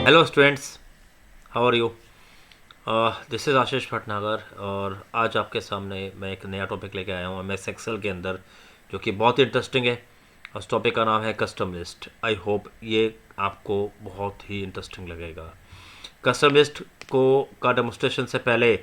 Hello students, how are you? This is Ashish Bhatnagar और आज आपके सामने मैं एक नया टॉपिक लेके आया हूँ एमएस एक्सेल के अंदर, जो कि बहुत ही इंटरेस्टिंग है। उस टॉपिक का नाम है कस्टम लिस्ट। आई होप ये आपको बहुत ही इंटरेस्टिंग लगेगा। कस्टम लिस्ट को का डेमोस्ट्रेशन से पहले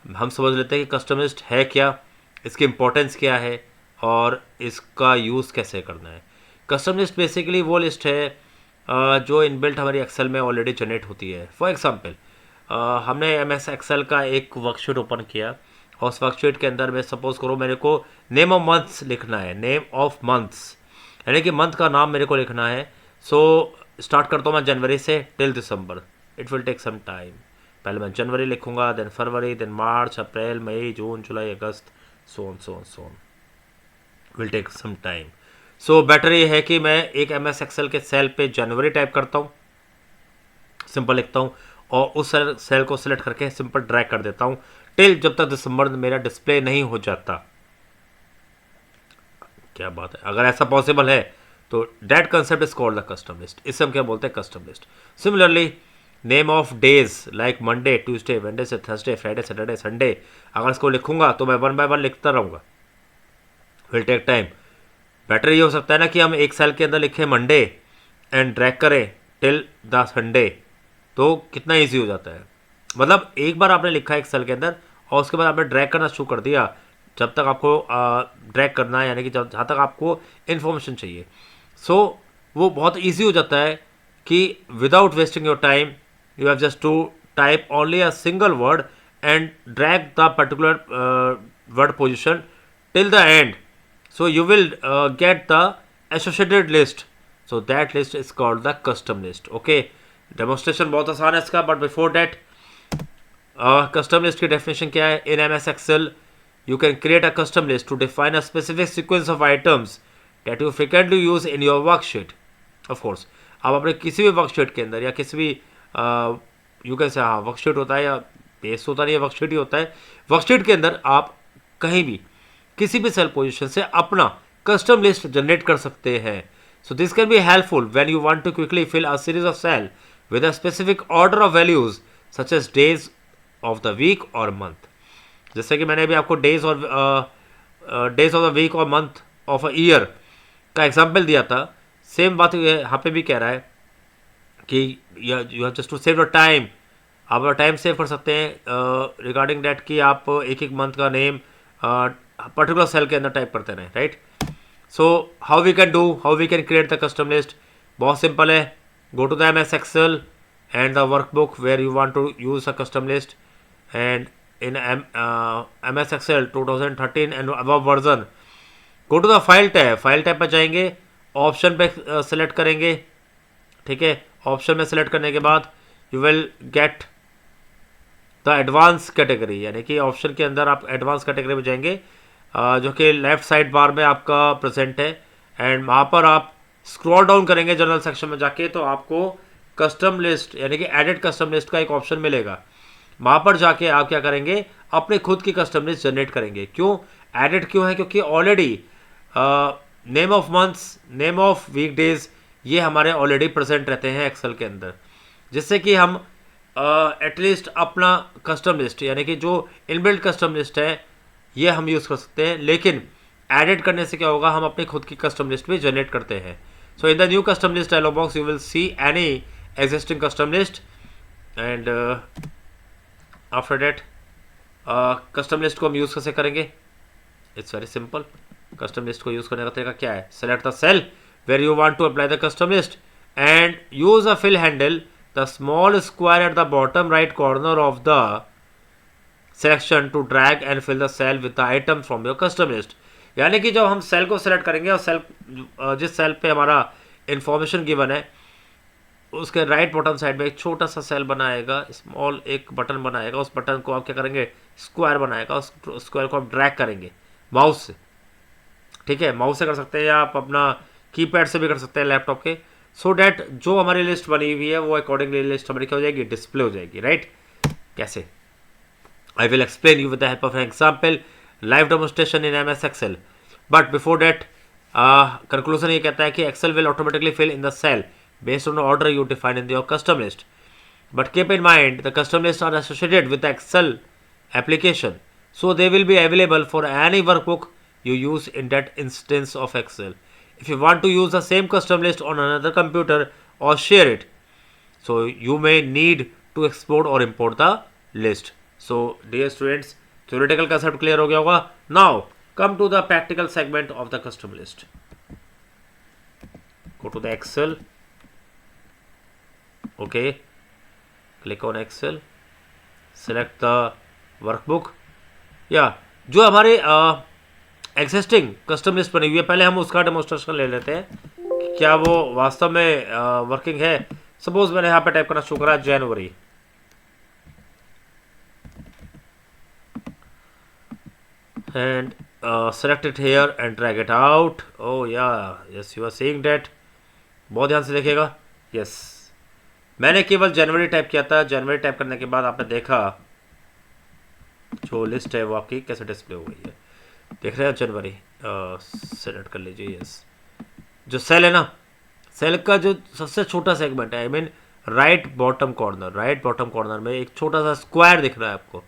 हम समझ लेते हैं कि कस्टम लिस्ट है क्या, इसकी इम्पोर्टेंस क्या है और इसका यूज़ कैसे करना है। कस्टम लिस्ट बेसिकली वो लिस्ट है जो इनबिल्ट हमारी एक्सेल में ऑलरेडी जनरेट होती है। फॉर एग्जांपल, हमने एम एस एक्सेल का एक वर्कशीट ओपन किया और उस वर्कशीट के अंदर मैं सपोज करो मेरे को नेम ऑफ मंथ्स लिखना है। नेम ऑफ मंथ्स यानी कि मंथ का नाम मेरे को लिखना है। सो स्टार्ट करता हूँ मैं जनवरी से टिल दिसंबर। It will take some time. पहले मैं जनवरी लिखूंगा, देन फरवरी, देन मार्च, अप्रैल, मई, जून, जुलाई, अगस्त, soon will take some time. So better ये है कि मैं एक एम एस एक्सेल के सेल पे जनवरी टाइप करता हूँ, सिंपल लिखता हूँ और उस सेल को सिलेक्ट करके सिंपल ड्रैग कर देता हूँ टिल जब तक दिसंबर मेरा डिस्प्ले नहीं हो जाता। क्या बात है, अगर ऐसा पॉसिबल है तो that concept is called the custom list. इसे हम क्या बोलते हैं? Custom list. Similarly name of days like Monday, Tuesday, Wednesday, Thursday, Friday, Saturday, Sunday, अगर इसको लिखूंगा तो मैं वन बाय वन लिखता रहूँगा, विल टेक टाइम। बेटर ये हो सकता है ना कि हम एक सेल के अंदर लिखें मंडे एंड ड्रैग करें टिल द संडे, तो कितना ईजी हो जाता है। मतलब एक बार आपने लिखा एक सेल के अंदर और उसके बाद आपने ड्रैग करना शुरू कर दिया जब तक आपको ड्रैग करना है, यानी कि जहाँ तक आपको इन्फॉर्मेशन चाहिए। सो वो बहुत ईजी हो जाता है कि without wasting your time you have just to type only a single word and drag the particular word position till the end, so you will get the associated list. So that list is called the custom list. Okay, demonstration बहुत आसान है इसका, but before that custom list की definition क्या है? In MS Excel you can create a custom list to define a specific sequence of items that you frequently use in your worksheet. Of course, आप अपने किसी भी worksheet के अंदर या किसी भी यू कैन से, हाँ वर्कशीट होता है या बेस होता नहीं है, वर्कशीट ही होता है। वर्कशीट के अंदर आप कहीं भी किसी भी सेल पोजीशन से अपना कस्टम लिस्ट जनरेट कर सकते हैं। So this can be helpful when you want to quickly fill a series of cell with a specific order of values such as days of the week और month. जैसे कि मैंने अभी आपको days और डेज ऑफ द वीक और month of a year का example दिया था। सेम बात यहाँ पे भी कह रहा है कि you have just to save your time. आप टाइम सेव कर सकते हैं रिगार्डिंग डैट कि आप एक एक मंथ का नेम पर्टिकुलर सेल के अंदर टाइप करते रहें, right. So how we can create the custom list? बहुत सिंपल है। Go to the M S Excel and the workbook where you want to use a custom list and in M S Excel 2013 and above version, go to the file tab पर जाएंगे, option पे select करेंगे, ठीक है। Option में select करने के बाद you will get the advance category, यानी कि ऑप्शन के अंदर आप एडवांस कैटेगरी में जाएंगे जो कि लेफ्ट साइड बार में आपका प्रेजेंट है। एंड वहाँ पर आप स्क्रॉल डाउन करेंगे जनरल सेक्शन में जाके तो आपको कस्टम लिस्ट यानी कि एडिट कस्टम लिस्ट का एक ऑप्शन मिलेगा। वहाँ पर जाके आप क्या करेंगे? अपने खुद की कस्टम लिस्ट जनरेट करेंगे। क्यों एडिट क्यों है? क्योंकि already name of months, name of week days ये हमारे ऑलरेडी प्रेजेंट रहते हैं एक्सेल के अंदर, जिससे कि हम एटलीस्ट अपना कस्टम लिस्ट यानी कि जो इनबिल्ट कस्टम लिस्ट है ये हम यूज़ कर सकते हैं। लेकिन एडिट करने से क्या होगा? हम अपनी खुद की कस्टम लिस्ट भी जनरेट करते हैं। So in the new custom list dialog box you will see any existing custom list and after that custom list को हम यूज़ कैसे करेंगे? It's very simple. Custom list को यूज़ करने का तरीका क्या है? Select the cell where you want to apply the custom list and use a fill handle the small square at the bottom right corner of the selection to drag and fill the cell with the item from your custom list। यानी कि जब हम cell को select करेंगे और cell जिस cell पे हमारा इंफॉर्मेशन गिवन है उसके राइट बॉटम साइड में एक छोटा सा सेल बनाएगा, स्मॉल एक बटन बनाएगा। उस बटन को आप क्या करेंगे? स्क्वायर बनाएगा। उस स्क्वायर को आप ड्रैग करेंगे माउस से, ठीक है। माउस से कर सकते हैं या आप अपना कीपैड से भी कर सकते हैं लैपटॉप के। सो डैट जो हमारी लिस्ट बनी हुई है वो अकॉर्डिंगली लिस्ट हमारी क्या हो जाएगी? डिस्प्ले हो जाएगी, राइट। कैसे? I will explain you with the help of an example, live demonstration in M S Excel. But before that conclusion ये कहता है कि Excel will automatically fill in the cell based on order you define in your custom list. But keep in mind, the custom lists are associated with the Excel application. So they will be available for any workbook you use in that instance of Excel. If you want to use the same custom list on another computer or share it, so you may need to export or import the list. So dear students, theoretical concept clear हो गया होगा. Now come to the practical segment of the custom list. Go to the Excel. Okay. Click on Excel. Select the workbook. या जो हमारे existing custom list बनी हुई है, पहले हम उसका डेमोस्ट्रेशन ले लेते हैं कि क्या वो वास्तव में वर्किंग है. सपोज मैंने यहाँ पे टाइप करना शुरू करा जनवरी, and select it here and drag it out. Oh yeah, yes, you are seeing that. बहुत ध्यान से देखिएगा. yes, मैंने केवल जनवरी टाइप किया था. जनवरी टाइप करने के बाद आपने देखा जो लिस्ट है वो आपकी कैसे डिस्प्ले हो गई है. देख रहे हैं जनवरी. सेलेक्ट कर लीजिए. यस, जो सेल है ना, सेल का जो सबसे छोटा सेगमेंट है, I mean right bottom corner में एक छोटा सा स्क्वायर दिख रहा है आपको.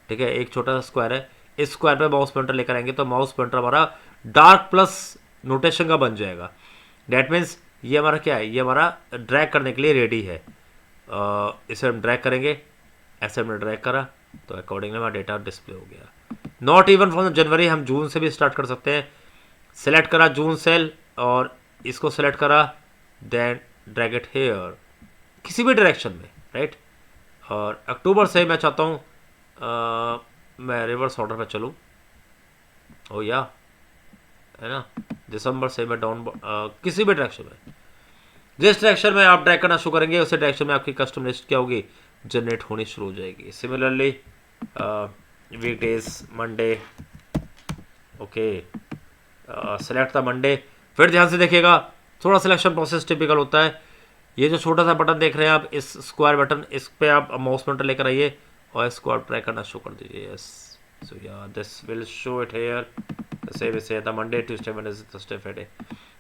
ठीक है, एक छोटा सा स्क्वायर है. इस स्क्वायर पे माउस पॉइंटर लेकर आएंगे तो माउस पॉइंटर हमारा डार्क प्लस नोटेशन का बन जाएगा. डैट मीन्स ये हमारा क्या है, ये हमारा ड्रैग करने के लिए रेडी है. इसे हम ड्रैग करेंगे. ऐसे हमने ड्रैग करा तो अकॉर्डिंगली हमारा डेटा डिस्प्ले हो गया. नॉट इवन फ्रॉम जनवरी, हम जून से भी स्टार्ट कर सकते हैं. सेलेक्ट करा जून सेल और इसको सेलेक्ट करा, देन ड्रैग इट हेयर किसी भी डायरेक्शन में, राइट. और अक्टूबर से मैं चाहता हूँ मैं रिवर्स ऑर्डर पे चलूँ. ओ या, है ना. दिसंबर से मैं डाउन किसी भी डायरेक्शन में, जिस डायरेक्शन में आप ड्रैग करना शुरू करेंगे उसी डायरेक्शन में आपकी कस्टम लिस्ट क्या होगी, जनरेट होनी शुरू हो जाएगी. Similarly weekdays Monday. Okay, select the Monday. फिर ध्यान से देखिएगा, थोड़ा सिलेक्शन प्रोसेस टिपिकल होता है. ये जो छोटा सा बटन देख रहे हैं आप, इस स्क्वायर बटन, इस पे आप माउस पॉइंटर लेकर आइए और इसको आप ट्रैक करना शुरू कर दीजिए. यस, सो या this will show it here. से से the Monday, Tuesday, Wednesday, Thursday, Friday.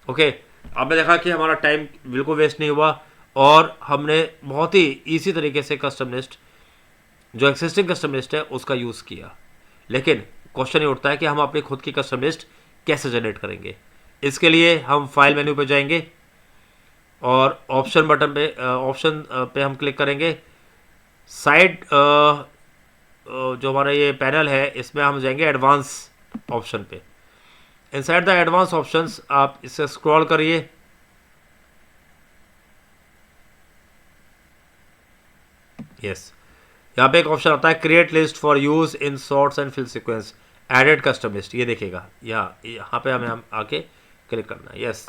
Okay, आपने देखा कि हमारा टाइम बिल्कुल वेस्ट नहीं हुआ और हमने बहुत ही इजी तरीके से कस्टम लिस्ट, जो एक्सिस्टिंग कस्टम लिस्ट है, उसका यूज़ किया. लेकिन क्वेश्चन ये उठता है कि हम अपनी खुद की कस्टम लिस्ट कैसे जनरेट करेंगे. इसके लिए हम फाइल मेन्यू पे जाएंगे और ऑप्शन बटन पे हम क्लिक करेंगे. साइड जो हमारा ये पैनल है इसमें हम जाएंगे एडवांस ऑप्शन पे. इनसाइड द एडवांस ऑप्शंस आप इसे स्क्रॉल करिए. यस, यहाँ पे एक ऑप्शन आता है create list for use in sorts and fill sequence, added custom list. ये देखिएगा, यहाँ पे हमें आके क्लिक करना है. Yes,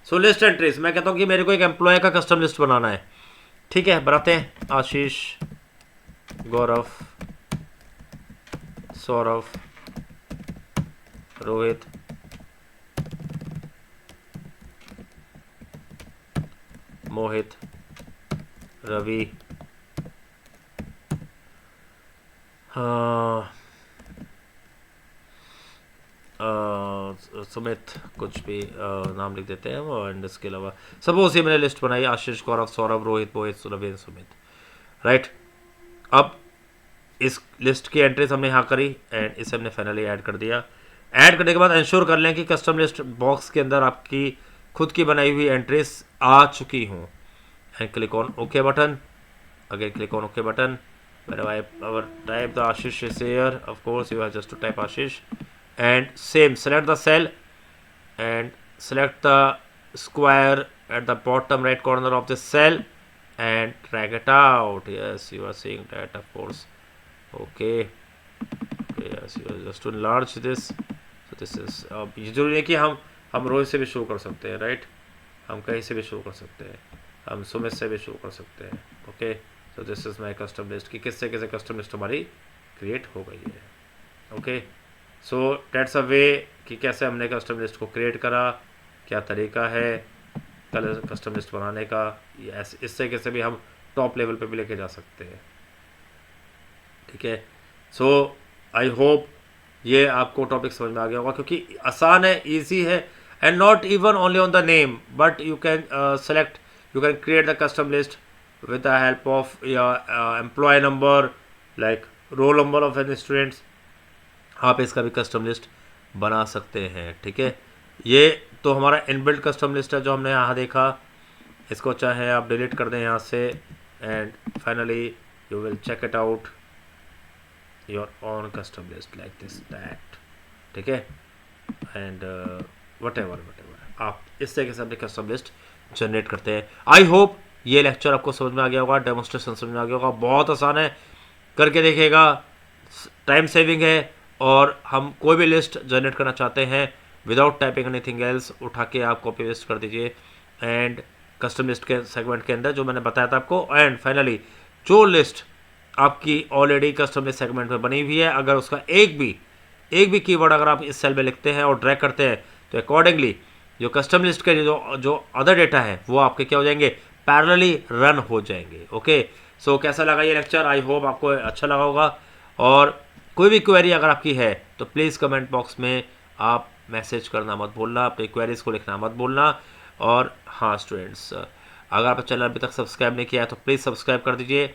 so list entries. मैं कहता हूँ कि मेरे को एक एम्प्लॉय का कस्टम लिस्ट बनाना है. ठीक है, बनाते हैं. आशीष, गौरव, सौरभ, रोहित, मोहित, रवि, सुमित, कुछ भी नाम लिख देते हैं वो. एंड इसके अलावा सपोज ये मैंने लिस्ट बनाई, आशीष, गौरव, सौरभ, रोहित, मोहित, रवि, सुमित, राइट. अब इस लिस्ट की एंट्रीज हमने यहाँ करी एंड इसे हमने फाइनली ऐड कर दिया. ऐड करने के बाद इंश्योर कर लें कि कस्टम लिस्ट बॉक्स के अंदर आपकी खुद की बनाई हुई एंट्रीज आ चुकी हों. And click on okay button. Again click on okay button. Type the Ashish is here. Of course, you have just to type Ashish. And same, select the cell and select the square at the bottom right corner of the cell and drag it out. Yes, you are seeing that, of course. Okay. Yes, you are just to enlarge this. So this is ये जरूरी है कि हम रोहित से भी show कर सकते हैं, राइट. हम कहीं से भी शो कर सकते हैं, हम सुमित से भी शो कर सकते हैं. Okay, so this is my custom list कि किससे कैसे कस्टम लिस्ट हमारी क्रिएट हो गई है. ओके, सो डेट्स अ वे कि कैसे हमने कस्टम लिस्ट को क्रिएट करा, क्या तरीका है कस्टम लिस्ट बनाने का. इससे कैसे भी हम टॉप लेवल पे भी लेके जा सकते हैं. ठीक है, सो आई होप ये आपको टॉपिक समझ में आ गया होगा, क्योंकि आसान है, ईजी है. And not even only on the name, but you can select, you can create the custom list with the help of employee number, like roll number of any students, आप इसका भी कस्टम लिस्ट बना सकते हैं, ठीक है। ये तो हमारा इनबिल्ट कस्टम लिस्ट है जो हमने यहाँ देखा। इसको चाहे आप डिलीट कर दें यहाँ से, and finally you will check it out your own custom list like this that, ठीक है। एंड वट एवर आप इस तरीके से अपनी कस्टम लिस्ट जनरेट करते हैं। आई होप ये लेक्चर आपको समझ में आ गया होगा, डेमोन्स्ट्रेशन समझ में आ गया होगा। बहुत आसान है, करके देखिएगा, टाइम सेविंग है, और हम कोई भी लिस्ट जनरेट करना चाहते हैं विदाउट टाइपिंग एनीथिंग एल्स, उठा के आप कॉपी पेस्ट कर दीजिए एंड कस्टम लिस्ट के सेगमेंट के अंदर जो मैंने बताया था आपको। एंड फाइनली जो लिस्ट आपकी ऑलरेडी कस्टम लिस्ट सेगमेंट में बनी हुई है, अगर उसका एक भी कीवर्ड अगर आप इस सेल में लिखते हैं और ड्रैग करते हैं तो अकॉर्डिंगली जो कस्टम लिस्ट के जो अदर डेटा है वो आपके क्या हो जाएंगे, पैरेलली रन हो जाएंगे। ओके, सो कैसा लगा ये लेक्चर? आई होप आपको अच्छा लगा होगा। और कोई भी क्वेरी अगर आपकी है तो प्लीज़ कमेंट बॉक्स में आप मैसेज करना मत भूलना, अपनी क्वेरीज को लिखना मत भूलना। और हाँ स्टूडेंट्स, अगर आप चैनल अभी तक सब्सक्राइब नहीं किया है तो प्लीज़ सब्सक्राइब कर दीजिए,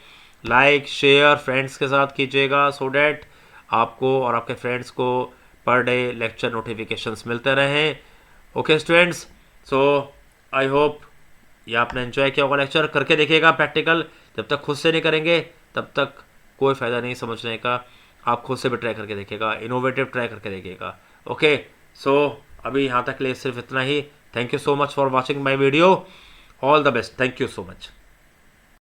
लाइक शेयर फ्रेंड्स के साथ कीजिएगा, सो डैट आपको और आपके फ्रेंड्स को पर डे लेक्चर नोटिफिकेशंस मिलते रहें। Okay students, so I hope ये आपने एंजॉय किया होगा लेक्चर। करके देखिएगा प्रैक्टिकल, जब तक खुद से नहीं करेंगे तब तक कोई फ़ायदा नहीं समझने का। आप खुद से भी ट्राई करके देखिएगा, इनोवेटिव ट्राई करके देखिएगा। ओके, सो अभी यहाँ तक ले सिर्फ इतना ही। Thank you so much for watching my video. All the best, thank you so much.